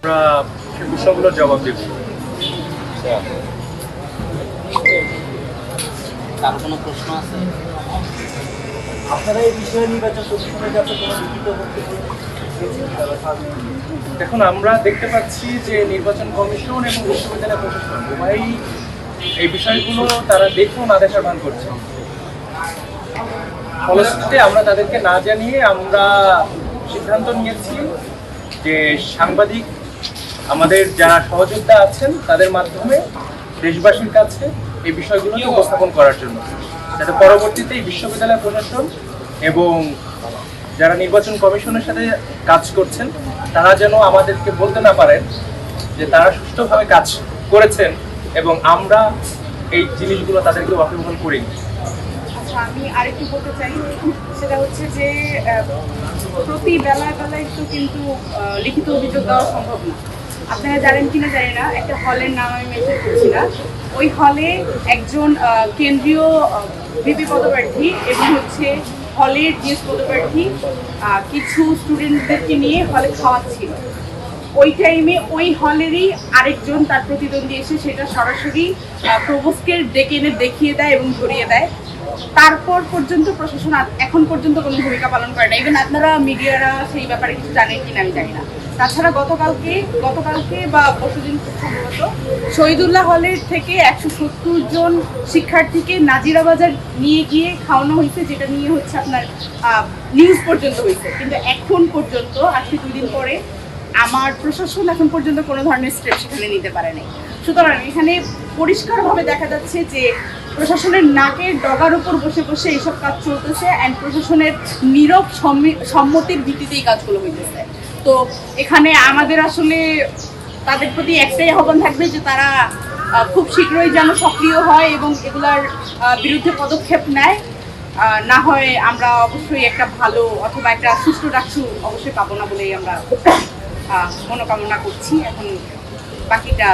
আমরা সেই বিষয়গুলোর জবাব দেব। তার কোনো প্রশ্ন আছে? আপনারা এই বিষয়ে নির্বাচন কমিশনের কাছে কোনো লিখিত বক্তব্য দিয়েছেন? এখন আমরা দেখতে পাচ্ছি যে নির্বাচন কমিশন এবং বিশ্ববিদ্যালয় প্রশাসন উভয়ই এই বিষয়গুলো তারা দেখেও না দেখার ভান করছে। ফলশ্রুতিতে আমরা তাদেরকে না জানিয়ে আমরা সিদ্ধান্ত নিয়েছি যে সাংবাদিক আমাদের যারা সহযোদ্ধা আছেন তাদের মাধ্যমে দেশবাসীর কাছে এই বিষয়গুলোকে উপস্থাপন করার জন্য, যাতে পরবর্তীতে এই বিশ্ববিদ্যালয় প্রশাসন এবং যারা নির্বাচন কমিশনের সাথে কাজ করছেন তারা যেন আমাদেরকে বলতে না পারেন যে তারা সুষ্ঠুভাবে কাজ করেছেন এবং আমরা এই জিনিসগুলো তাদেরকে ওয়াকিবহাল করিনি। আচ্ছা, আমি আরেকটু বলতে চাই, সেটা হচ্ছে যে প্রতি বেলায় বেলায় তো কিন্তু লিখিত অভিযোগ দেওয়া সম্ভব না। আপনারা জানেন কিনা জানি না, একটা হলের নাম আমি মেনশন করছি না, ওই হলে একজন কেন্দ্রীয় ভিপি পদপ্রার্থী এবং হচ্ছে হলের জিএস পদপ্রার্থী কিছু স্টুডেন্টদেরকে নিয়ে হলে খাওয়াচ্ছিল। ওই টাইমে ওই হলেরই আরেকজন তার প্রতিদ্বন্দ্বী এসে সেটা সরাসরি প্রভোস্টকে ডেকে এনে দেখিয়ে দেয় এবং ধরিয়ে দেয়। তারপর পর্যন্ত প্রশাসন এখন পর্যন্ত কোনো ভূমিকা পালন করে না। ইভেন আপনারা মিডিয়ারা সেই ব্যাপারে কিছু জানেন কিনা আমি জানি না। তাছাড়া গতকালকে বা পরশুদিন সম্ভবত শহীদুল্লাহ হলের থেকে 170 জন শিক্ষার্থীকে নাজিরাবাজার নিয়ে গিয়ে খাওয়ানো হয়েছে, যেটা নিয়ে হচ্ছে আপনার নিউজ পর্যন্ত হয়েছে। কিন্তু এখন পর্যন্ত আজকে 2 দিন পরে আমার প্রশাসন এখন পর্যন্ত কোনো ধরনের স্টেপ সেখানে নিতে পারে নাই। সুতরাং এখানে পরিষ্কারভাবে দেখা যাচ্ছে যে প্রশাসনের নাকের ডগার উপর বসে বসে এইসব কাজ চলতেছে অ্যান্ড প্রশাসনের নীরব সম্মতির ভিত্তিতে এই কাজগুলো হইতেছে। তো এখানে আমাদের আসলে তাদের প্রতি একটাই আহ্বান থাকবে যে তারা খুব শীঘ্রই যেন সক্রিয় হয় এবং এগুলার বিরুদ্ধে পদক্ষেপ নেয়। না হয় আমরা অবশ্যই একটা ভালো অথবা একটা সুষ্ঠু ডাকসু অবশ্যই পাবো না বলেই আমরা মনোকামনা করছি। এখন বাকিটা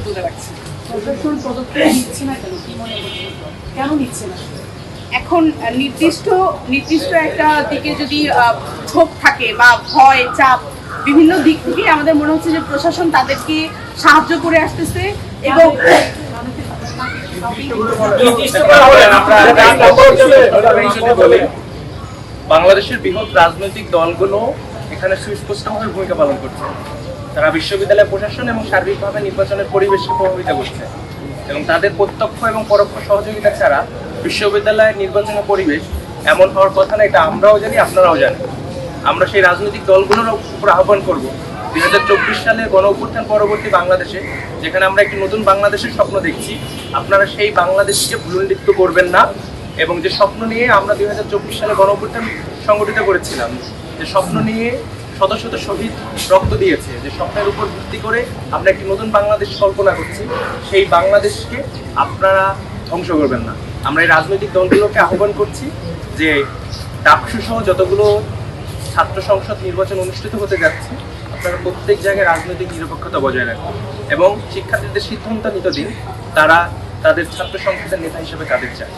বুঝতে পারছি। প্রশাসন পদক্ষেপ নিচ্ছে না কেন, কি মনে হচ্ছে, কেন নিচ্ছে না? এখন নির্দিষ্ট একটা দিকে যদি ঝোঁক থাকে বা ভয় চাপ বিভিন্ন দিক থেকে আমাদের মনে হচ্ছে যে প্রশাসন তাদেরকে সাহায্য করে আসতেছে এবং বাংলাদেশের বৃহৎ রাজনৈতিক দলগুলো এখানে সুস্পষ্টভাবে ভূমিকা পালন করছে। তারা বিশ্ববিদ্যালয় প্রশাসন এবং সার্বিকভাবে নির্বাচনের পরিবেশকে প্রভাবিত করছে এবং তাদের প্রত্যক্ষ এবং পরোক্ষ সহযোগিতা ছাড়া বিশ্ববিদ্যালয়ের নির্বাচনের পরিবেশ এমন হওয়ার কথা না, এটা আমরাও জানি, আপনারাও জানেন। আমরা সেই রাজনৈতিক দলগুলোর উপর আহ্বান করব 2024 সালের গণ অভ্যুত্থান পরবর্তী বাংলাদেশে, যেখানে আমরা একটি নতুন বাংলাদেশের স্বপ্ন দেখছি, আপনারা সেই বাংলাদেশকে ভুলুণ্ঠিত করবেন না। এবং যে স্বপ্ন নিয়ে আমরা 2024 সালে গণ অভ্যুত্থান সংগঠিত করেছিলাম, যে স্বপ্ন নিয়ে শত শত শহীদ রক্ত দিয়েছে, যে স্বপ্নের উপর ভিত্তি করে আমরা একটি নতুন বাংলাদেশ কল্পনা করছি, সেই বাংলাদেশকে আপনারা ধ্বংস করবেন না। আমরা এই রাজনৈতিক দলগুলোকে আহ্বান করছি যে ডাকসু সহ যতগুলো ছাত্র সংসদ নির্বাচন অনুষ্ঠিত হতে যাচ্ছে, আপনারা প্রত্যেক জায়গায় রাজনৈতিক নিরপেক্ষতা বজায় রাখবেন এবং শিক্ষার্থীদের সিদ্ধান্ত নিতে দিন তারা তাদের ছাত্র সংসদের নেতা হিসেবে কাদের চায়।